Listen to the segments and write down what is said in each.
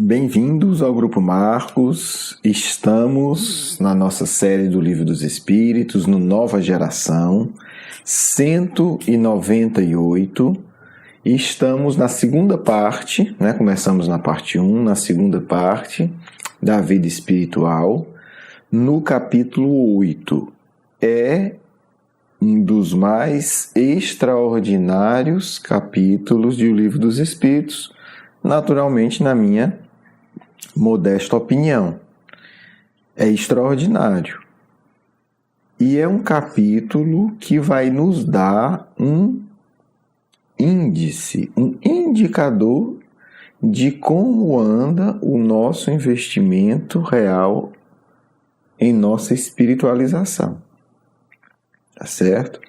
Bem-vindos ao Grupo Marcos. Estamos na nossa série do Livro dos Espíritos, no Nova Geração, 198. E estamos na segunda parte, começamos na parte 1, na segunda parte da vida espiritual, no capítulo 8. É um dos mais extraordinários capítulos do Livro dos Espíritos, naturalmente, na minha modesta opinião. É extraordinário. E é um capítulo que vai nos dar um índice, um indicador de como anda o nosso investimento real em nossa espiritualização. Tá certo?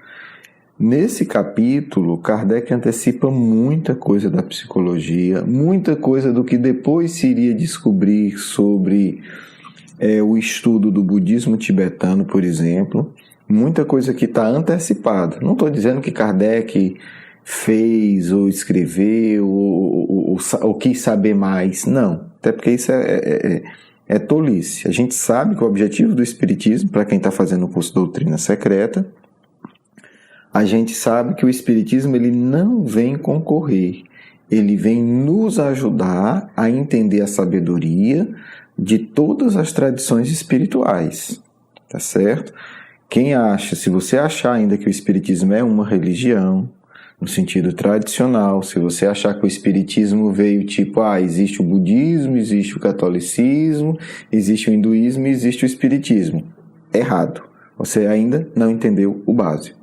Nesse capítulo, Kardec antecipa muita coisa da psicologia, muita coisa do que depois se iria descobrir sobre o estudo do budismo tibetano, por exemplo. Muita coisa que está antecipada. Não estou dizendo que Kardec fez ou escreveu ou quis saber mais, não. Até porque isso é tolice. A gente sabe que o objetivo do Espiritismo, para quem está fazendo o curso Doutrina Secreta, a gente sabe que o Espiritismo ele não vem concorrer, ele vem nos ajudar a entender a sabedoria de todas as tradições espirituais, tá certo? Se você achar ainda que o Espiritismo é uma religião, no sentido tradicional, se você achar que o Espiritismo veio existe o budismo, existe o catolicismo, existe o hinduísmo e existe o Espiritismo. Errado, você ainda não entendeu o básico.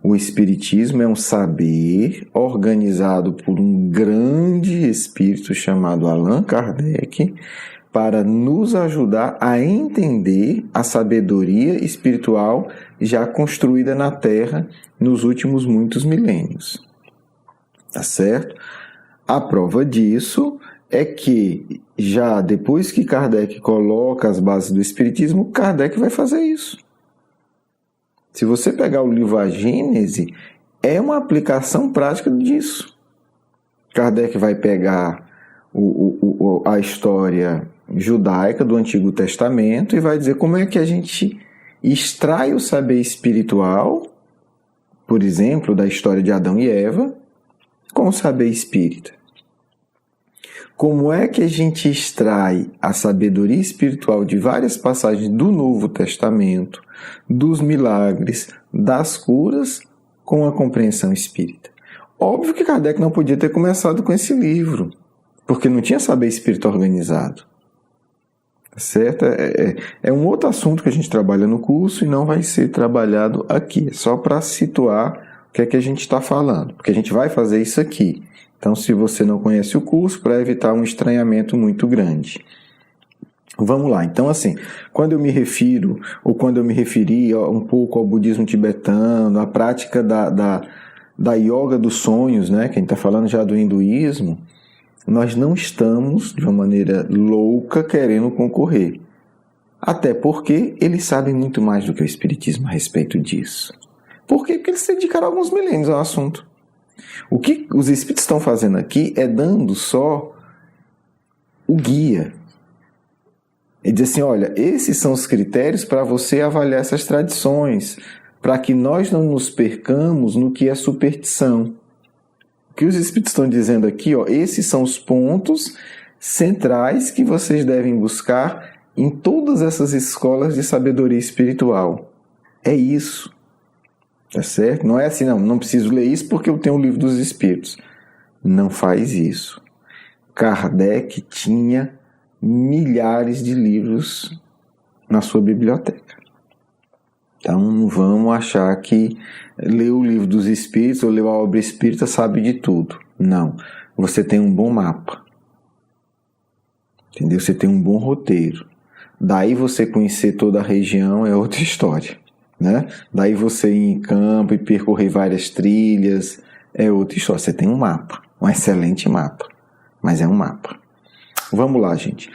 O Espiritismo é um saber organizado por um grande espírito chamado Allan Kardec para nos ajudar a entender a sabedoria espiritual já construída na Terra nos últimos muitos milênios. Tá certo? A prova disso é que já depois que Kardec coloca as bases do Espiritismo, Kardec vai fazer isso. Se você pegar o livro A Gênese, é uma aplicação prática disso. Kardec vai pegar a história judaica do Antigo Testamento e vai dizer como é que a gente extrai o saber espiritual, por exemplo, da história de Adão e Eva, com o saber espírita. Como é que a gente extrai a sabedoria espiritual de várias passagens do Novo Testamento, dos milagres, das curas, com a compreensão espírita? Óbvio que Kardec não podia ter começado com esse livro, porque não tinha saber espírita organizado. Certo? É um outro assunto que a gente trabalha no curso e não vai ser trabalhado aqui. É só para situar o que é que a gente está falando, porque a gente vai fazer isso aqui. Então, se você não conhece o curso, para evitar um estranhamento muito grande. Vamos lá. Então, assim, quando eu me refiro, ou quando eu me referi um pouco ao budismo tibetano, a prática da yoga dos sonhos, que a gente está falando já do hinduísmo, nós não estamos, de uma maneira louca, querendo concorrer. Até porque eles sabem muito mais do que o Espiritismo a respeito disso. Por quê? Porque eles se dedicaram alguns milênios ao assunto. O que os Espíritos estão fazendo aqui é dando só o guia. Ele diz assim, olha, esses são os critérios para você avaliar essas tradições, para que nós não nos percamos no que é superstição. O que os Espíritos estão dizendo aqui, esses são os pontos centrais que vocês devem buscar em todas essas escolas de sabedoria espiritual. É isso. Tá certo? Não é assim, não preciso ler isso porque eu tenho o Livro dos Espíritos. Não faz isso. Kardec tinha milhares de livros na sua biblioteca. Então não vamos achar que ler o Livro dos Espíritos ou ler a obra espírita sabe de tudo. Não. Você tem um bom mapa. Entendeu? Você tem um bom roteiro. Daí você conhecer toda a região é outra história. Daí você ir em campo e percorrer várias trilhas é outra história. Você tem um mapa, um excelente mapa, mas é um mapa. Vamos lá, gente.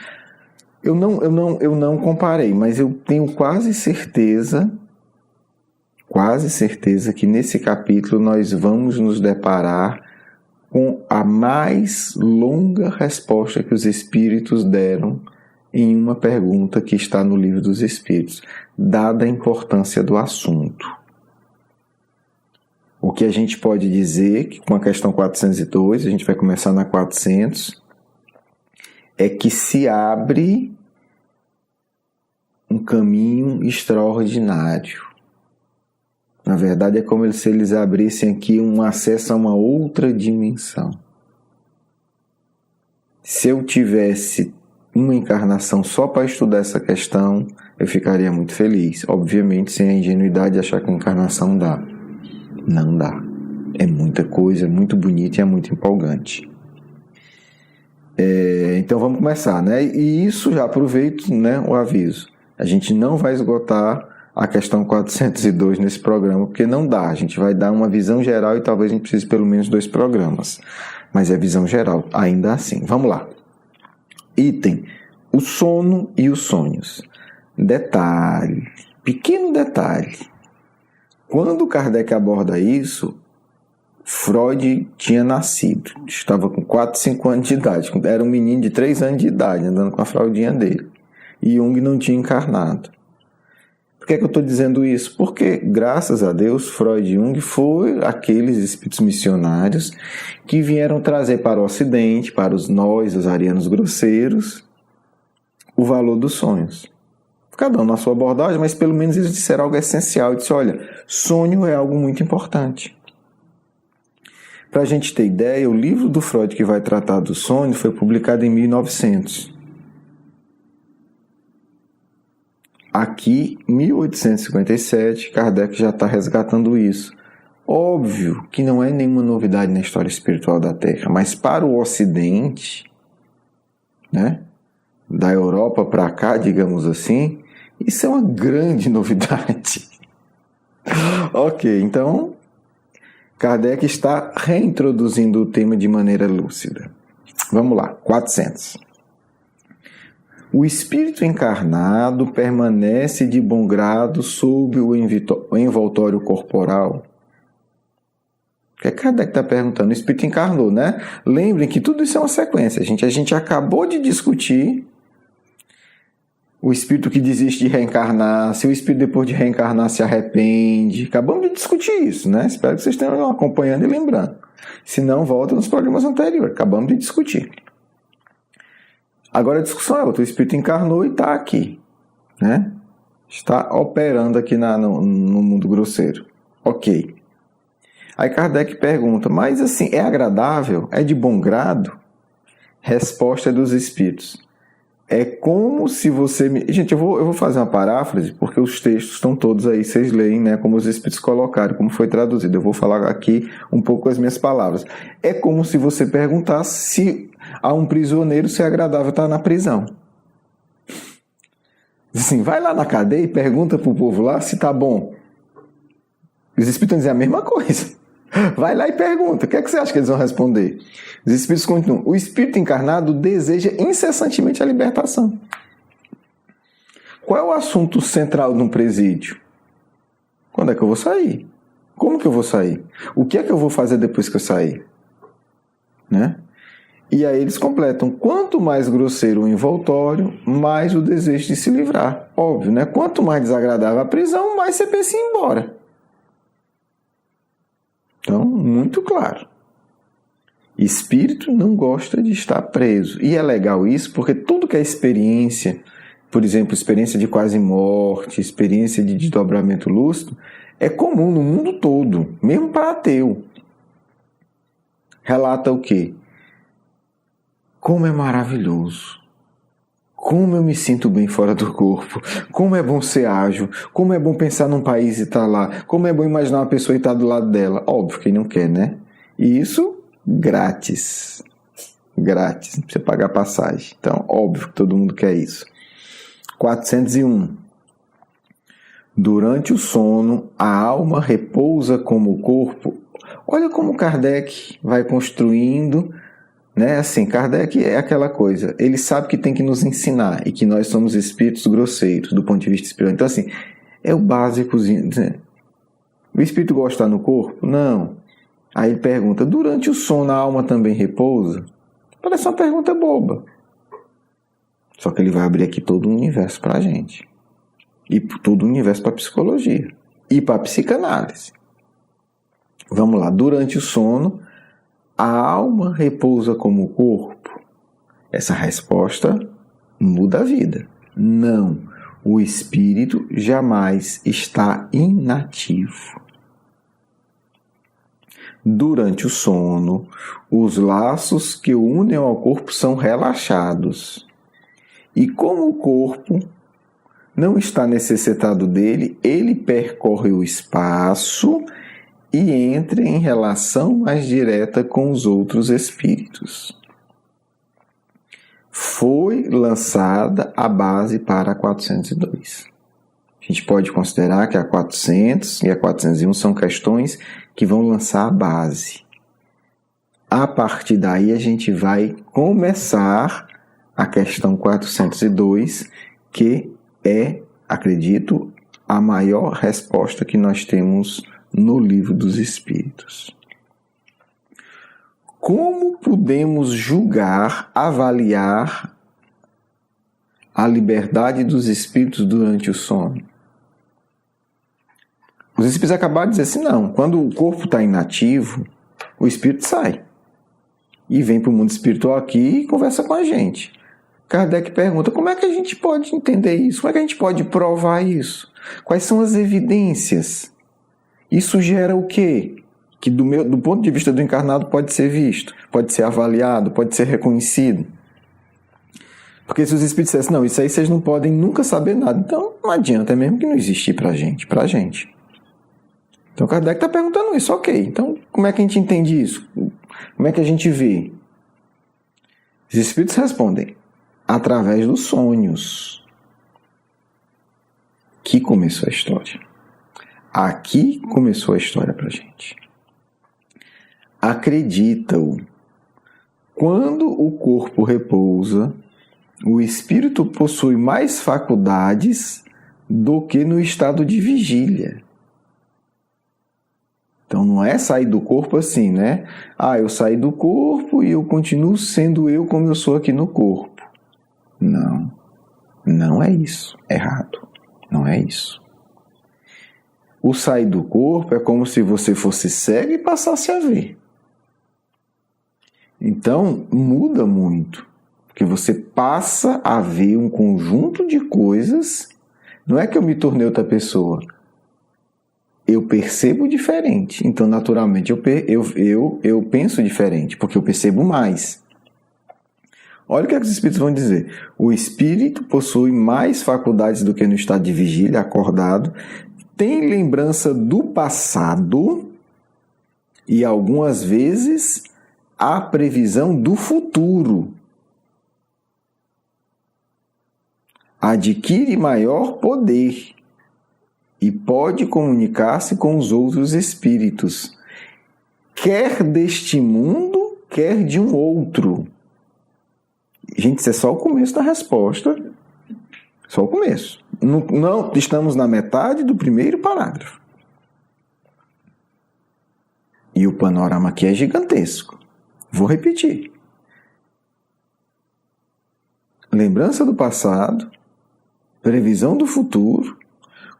Eu não comparei, mas eu tenho quase certeza que nesse capítulo nós vamos nos deparar com a mais longa resposta que os espíritos deram em uma pergunta que está no Livro dos Espíritos, dada a importância do assunto. O que a gente pode dizer, que com a questão 402, a gente vai começar na 400, é que se abre um caminho extraordinário. Na verdade, é como se eles abrissem aqui um acesso a uma outra dimensão. Se eu tivesse uma encarnação só para estudar essa questão, eu ficaria muito feliz. Obviamente, sem a ingenuidade de achar que a encarnação dá. Não dá. É muita coisa, é muito bonito e é muito empolgante. Então vamos começar, né? E isso já aproveito, né, o aviso. A gente não vai esgotar a questão 402 nesse programa, porque não dá. A gente vai dar uma visão geral e talvez a gente precise pelo menos 2 programas. Mas é visão geral, ainda assim. Vamos lá. Item: o sono e os sonhos. Detalhe, pequeno detalhe. Quando Kardec aborda isso, Freud tinha nascido. Estava com 4, 5 anos de idade. Era um menino de 3 anos de idade, andando com a fraldinha dele. E Jung não tinha encarnado. Por que é que eu estou dizendo isso? Porque, graças a Deus, Freud e Jung foram aqueles espíritos missionários que vieram trazer para o Ocidente, para nós, os arianos grosseiros, o valor dos sonhos. Cada um na sua abordagem, mas pelo menos eles disseram algo essencial. Eles disseram, olha, sonho é algo muito importante. Para a gente ter ideia, o livro do Freud que vai tratar do sonho foi publicado em 1900. Aqui, 1857, Kardec já está resgatando isso. Óbvio que não é nenhuma novidade na história espiritual da Terra, mas para o Ocidente, né, da Europa para cá, digamos assim, isso é uma grande novidade. Ok, então, Kardec está reintroduzindo o tema de maneira lúcida. Vamos lá, 400. O espírito encarnado permanece de bom grado sob o envoltório corporal. O que Kardec está perguntando? O espírito encarnou, né? Lembrem que tudo isso é uma sequência. A gente acabou de discutir o espírito que desiste de reencarnar, se o espírito depois de reencarnar se arrepende. Acabamos de discutir isso, né? Espero que vocês estejam acompanhando e lembrando. Se não, volta nos programas anteriores. Acabamos de discutir. Agora a discussão é outra. O espírito encarnou e está aqui, né? Está operando aqui no mundo grosseiro. Ok. Aí Kardec pergunta, mas assim, é agradável? É de bom grado? Resposta dos espíritos. É como se você... Gente, eu vou fazer uma paráfrase, porque os textos estão todos aí, vocês leem, né? Como os espíritos colocaram, como foi traduzido. Eu vou falar aqui um pouco com as minhas palavras. É como se você perguntasse se a um prisioneiro se é agradável estar na prisão. Assim, vai lá na cadeia e pergunta pro povo lá se tá bom. Os espíritos dizem a mesma coisa. Vai lá e pergunta. O que é que você acha que eles vão responder? Os espíritos continuam. O espírito encarnado deseja incessantemente a libertação. Qual é o assunto central de um presídio? Quando é que eu vou sair? Como que eu vou sair? O que é que eu vou fazer depois que eu sair? Né? E aí eles completam. Quanto mais grosseiro o envoltório, mais o desejo de se livrar. Óbvio, né? Quanto mais desagradável a prisão, mais você pensa em ir embora. Então, muito claro. Espírito não gosta de estar preso. E é legal isso porque tudo que é experiência, por exemplo, experiência de quase morte, experiência de desdobramento lúcido, é comum no mundo todo, mesmo para ateu. Relata o quê? Como é maravilhoso. Como eu me sinto bem fora do corpo. Como é bom ser ágil. Como é bom pensar num país e estar lá. Como é bom imaginar uma pessoa e estar do lado dela. Óbvio, quem não quer, né? E isso grátis. Grátis. Não precisa pagar passagem. Então, óbvio que todo mundo quer isso. 401. Durante o sono, a alma repousa como o corpo. Olha como Kardec vai construindo... Né? Assim, Kardec é aquela coisa, ele sabe que tem que nos ensinar e que nós somos espíritos grosseiros do ponto de vista espiritual. Então, assim, é o básicozinho. Né? O espírito gosta de estar no corpo? Não. Aí ele pergunta, durante o sono a alma também repousa? Parece uma pergunta boba. Só que ele vai abrir aqui todo o universo para a gente. E todo o universo para a psicologia. E para a psicanálise. Vamos lá. Durante o sono, a alma repousa como o corpo? Essa resposta muda a vida. Não. O espírito jamais está inativo. Durante o sono, os laços que o unem ao corpo são relaxados. E como o corpo não está necessitado dele, ele percorre o espaço e entra em relação mais direta com os outros espíritos. Foi lançada a base para a 402. A gente pode considerar que a 400 e a 401 são questões que vão lançar a base. A partir daí a gente vai começar a questão 402, que é, acredito, a maior resposta que nós temos no Livro dos Espíritos. Como podemos julgar, avaliar a liberdade dos espíritos durante o sono? Os espíritos acabaram de dizer assim, não, quando o corpo está inativo, o espírito sai. E vem para o mundo espiritual aqui e conversa com a gente. Kardec pergunta, como é que a gente pode entender isso? Como é que a gente pode provar isso? Quais são as evidências? Isso gera o quê? Que do ponto de vista do encarnado pode ser visto, pode ser avaliado, pode ser reconhecido. Porque se os espíritos dissessem, não, isso aí vocês não podem nunca saber nada, então não adianta, é mesmo que não existir pra gente. Então Kardec está perguntando isso, ok, então como é que a gente entende isso? Como é que a gente vê? Os espíritos respondem, através dos sonhos. Aqui começou a história. Aqui começou a história pra gente. Acreditam, quando o corpo repousa, o espírito possui mais faculdades do que no estado de vigília. Então não é sair do corpo assim, né? Eu saí do corpo e eu continuo sendo eu como eu sou aqui no corpo. Não, não é isso. Errado. Não é isso. O sair do corpo é como se você fosse cego e passasse a ver. Então muda muito. Porque você passa a ver um conjunto de coisas. Não é que eu me tornei outra pessoa. Eu percebo diferente. Então, naturalmente, eu penso diferente, porque eu percebo mais. Olha o que os espíritos vão dizer. O espírito possui mais faculdades do que no estado de vigília, acordado, tem lembrança do passado e, algumas vezes, a previsão do futuro. Adquire maior poder e pode comunicar-se com os outros espíritos, quer deste mundo, quer de um outro. Gente, isso é só o começo da resposta. Só o começo. Não estamos na metade do primeiro parágrafo. E o panorama aqui é gigantesco. Vou repetir. Lembrança do passado, previsão do futuro,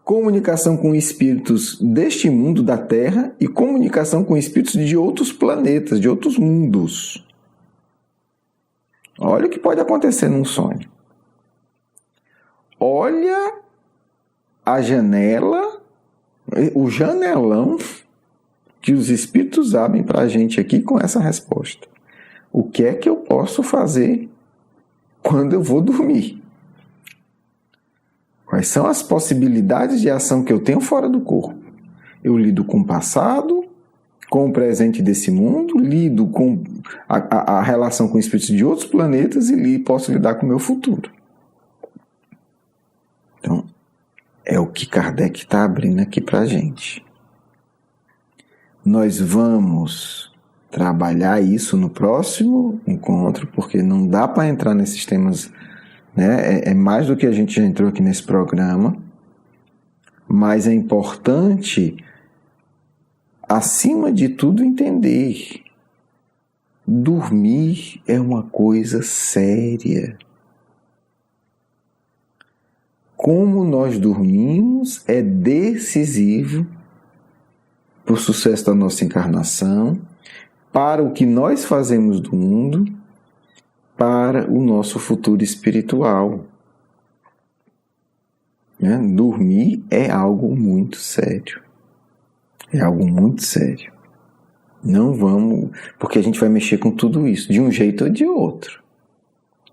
comunicação com espíritos deste mundo, da Terra, e comunicação com espíritos de outros planetas, de outros mundos. Olha o que pode acontecer num sonho. Olha a janela, o janelão que os espíritos abrem para a gente aqui com essa resposta. O que é que eu posso fazer quando eu vou dormir? Quais são as possibilidades de ação que eu tenho fora do corpo? Eu lido com o passado, com o presente desse mundo, lido com a relação com espíritos de outros planetas e posso lidar com o meu futuro. Então, é o que Kardec está abrindo aqui para a gente. Nós vamos trabalhar isso no próximo encontro, porque não dá para entrar nesses temas, né? É mais do que a gente já entrou aqui nesse programa, mas é importante acima de tudo, entender: dormir é uma coisa séria. Como nós dormimos é decisivo para o sucesso da nossa encarnação, para o que nós fazemos do mundo, para o nosso futuro espiritual. Dormir é algo muito sério. É algo muito sério. Não vamos, porque a gente vai mexer com tudo isso, de um jeito ou de outro.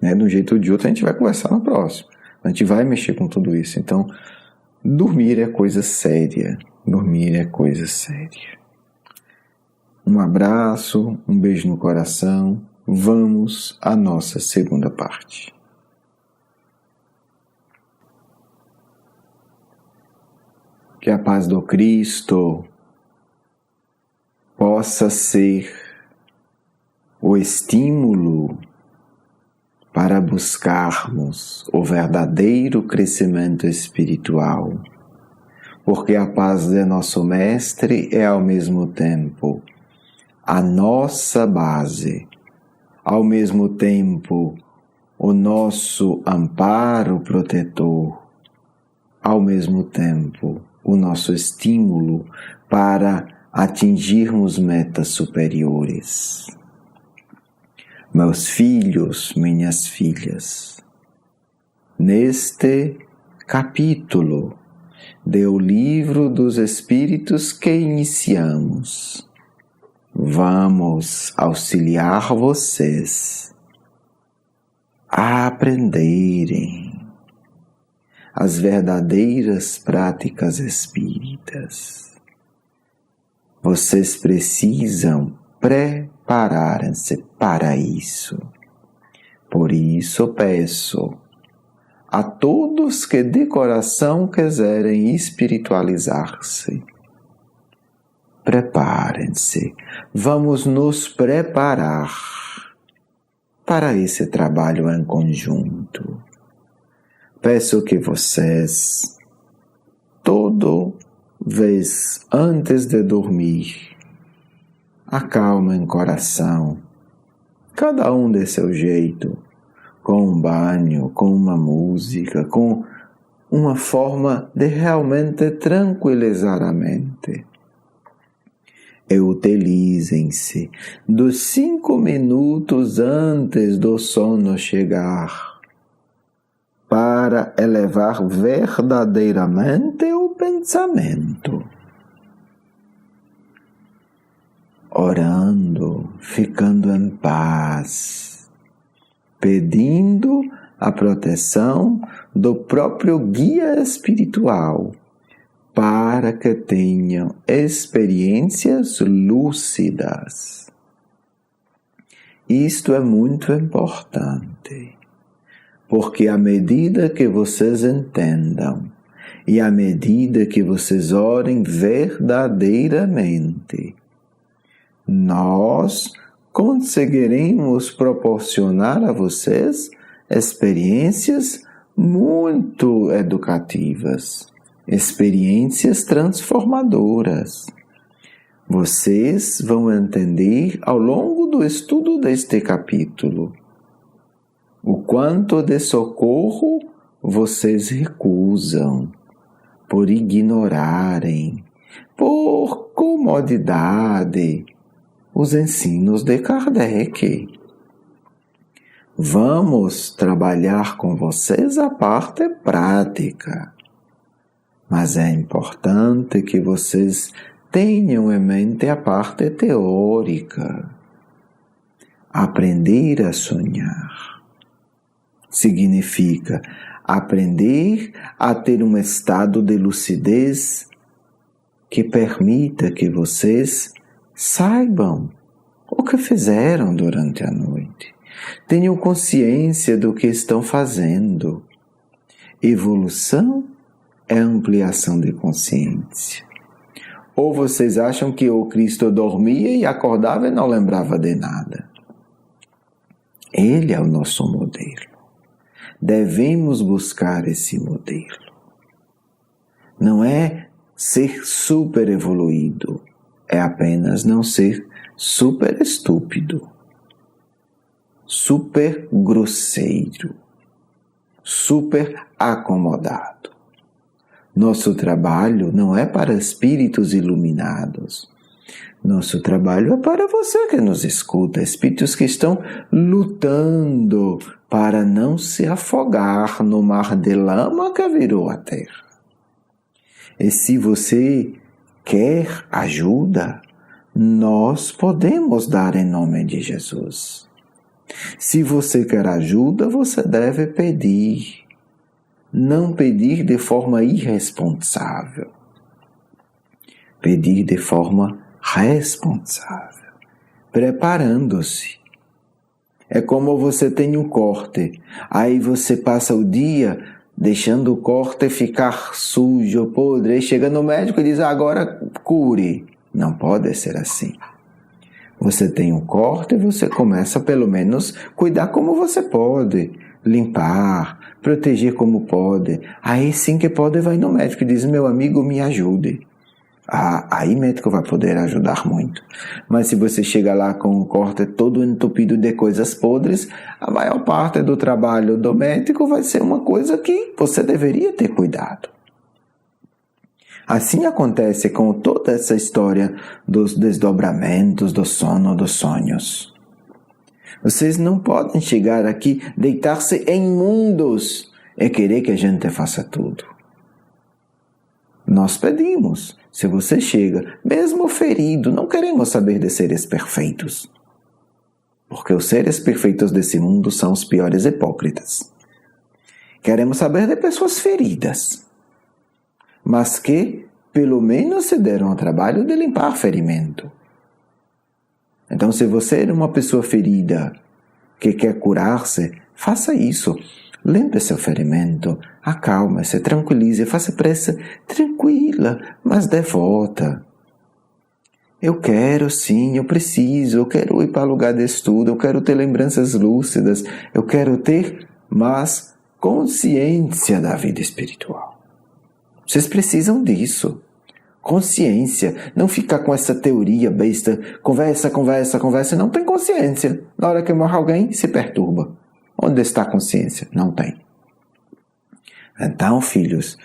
De um jeito ou de outro a gente vai conversar no próximo. A gente vai mexer com tudo isso. Então, dormir é coisa séria. Dormir é coisa séria. Um abraço, um beijo no coração. Vamos à nossa segunda parte. Que a paz do Cristo possa ser o estímulo para buscarmos o verdadeiro crescimento espiritual, porque a paz de nosso Mestre é ao mesmo tempo a nossa base, ao mesmo tempo o nosso amparo protetor, ao mesmo tempo o nosso estímulo para atingirmos metas superiores. Meus filhos, minhas filhas, neste capítulo do Livro dos Espíritos que iniciamos, vamos auxiliar vocês a aprenderem as verdadeiras práticas espíritas. Vocês precisam prepararem-se para isso. Por isso peço a todos que de coração quiserem espiritualizar-se, preparem-se. Vamos nos preparar para esse trabalho em conjunto. Peço que vocês, toda vez antes de dormir, acalmem o coração, cada um de seu jeito, com um banho, com uma música, com uma forma de realmente tranquilizar a mente. E utilizem-se dos 5 minutos antes do sono chegar para elevar verdadeiramente o pensamento. Orando, ficando em paz, pedindo a proteção do próprio guia espiritual, para que tenham experiências lúcidas. Isto é muito importante, porque à medida que vocês entendam e à medida que vocês orem verdadeiramente, nós conseguiremos proporcionar a vocês experiências muito educativas, experiências transformadoras. Vocês vão entender ao longo do estudo deste capítulo o quanto de socorro vocês recusam por ignorarem, por comodidade, os ensinos de Kardec. Vamos trabalhar com vocês a parte prática, mas é importante que vocês tenham em mente a parte teórica. Aprender a sonhar significa aprender a ter um estado de lucidez que permita que vocês saibam o que fizeram durante a noite. Tenham consciência do que estão fazendo. Evolução é ampliação de consciência. Ou vocês acham que o Cristo dormia e acordava e não lembrava de nada? Ele é o nosso modelo. Devemos buscar esse modelo. Não é ser super evoluído, é apenas não ser super estúpido, super grosseiro, super acomodado. Nosso trabalho não é para espíritos iluminados. Nosso trabalho é para você que nos escuta, espíritos que estão lutando para não se afogar no mar de lama que virou a terra. E se você quer ajuda, nós podemos dar em nome de Jesus. Se você quer ajuda, você deve pedir. Não pedir de forma irresponsável. Pedir de forma responsável, preparando-se. É como você tem um corte, aí você passa o dia deixando o corte ficar sujo, podre, aí chega no médico e diz, agora cure. Não pode ser assim. Você tem um corte e você começa pelo menos cuidar como você pode, limpar, proteger como pode. Aí sim que pode, vai no médico e diz, meu amigo, me ajude. Aí o médico vai poder ajudar muito. Mas se você chega lá com um corte todo entupido de coisas podres, a maior parte do trabalho do médico vai ser uma coisa que você deveria ter cuidado. Assim acontece com toda essa história dos desdobramentos do sono dos sonhos. Vocês não podem chegar aqui, deitar-se em mundos e querer que a gente faça tudo. Nós pedimos. Se você chega, mesmo ferido, não queremos saber de seres perfeitos. Porque os seres perfeitos desse mundo são os piores hipócritas. Queremos saber de pessoas feridas, mas que pelo menos se deram ao trabalho de limpar ferimento. Então, se você é uma pessoa ferida que quer curar-se, faça isso. Limpe seu ferimento, acalme-se, tranquilize, faça prece tranquila, mas devota. Eu quero sim, eu preciso, eu quero ir para lugar de estudo, eu quero ter lembranças lúcidas, eu quero ter mais consciência da vida espiritual. Vocês precisam disso. Consciência, não ficar com essa teoria besta, conversa, e não tem consciência. Na hora que morre alguém, se perturba. Onde está a consciência? Não tem. Então, filhos,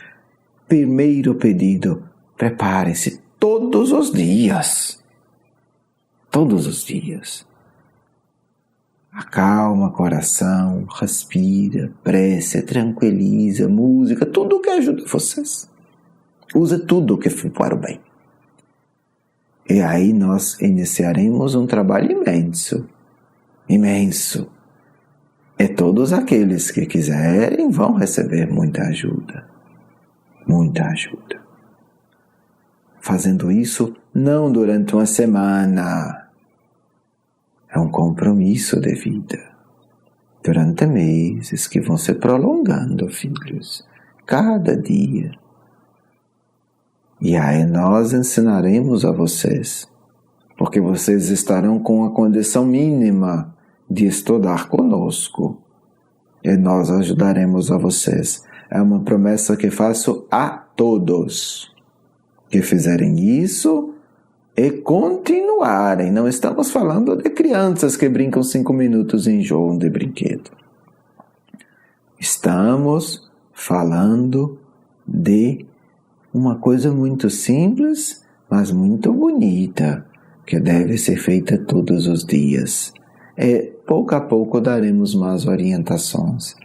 primeiro pedido, preparem-se todos os dias. Todos os dias. Acalma o coração, respira, prece, tranquiliza, música, tudo que ajuda vocês. Usa tudo que for para o bem. E aí nós iniciaremos um trabalho imenso. Imenso. E todos aqueles que quiserem vão receber muita ajuda. Muita ajuda. Fazendo isso não durante uma semana. É um compromisso de vida. Durante meses que vão se prolongando, filhos. Cada dia. E aí nós ensinaremos a vocês. Porque vocês estarão com a condição mínima de estudar conosco. E nós ajudaremos a vocês. É uma promessa que faço a todos que fizerem isso e continuarem. Não estamos falando de crianças que brincam 5 minutos e enjoam de brinquedo. Estamos falando de uma coisa muito simples, mas muito bonita, que deve ser feita todos os dias. E pouco a pouco daremos mais orientações.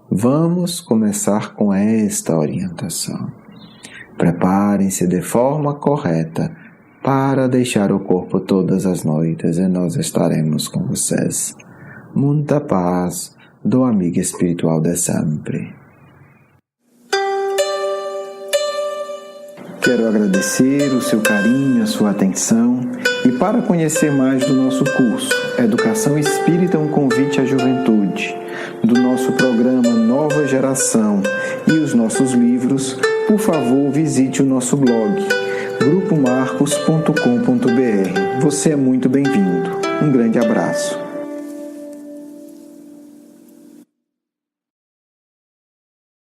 Vamos começar com esta orientação. Preparem-se de forma correta para deixar o corpo todas as noites e nós estaremos com vocês. Muita paz do amigo espiritual de sempre. Quero agradecer o seu carinho, a sua atenção e para conhecer mais do nosso curso Educação Espírita, um convite à juventude, do nosso programa Nova Geração e os nossos livros, por favor visite o nosso blog grupomarcos.com.br. Você é muito bem-vindo. Um grande abraço.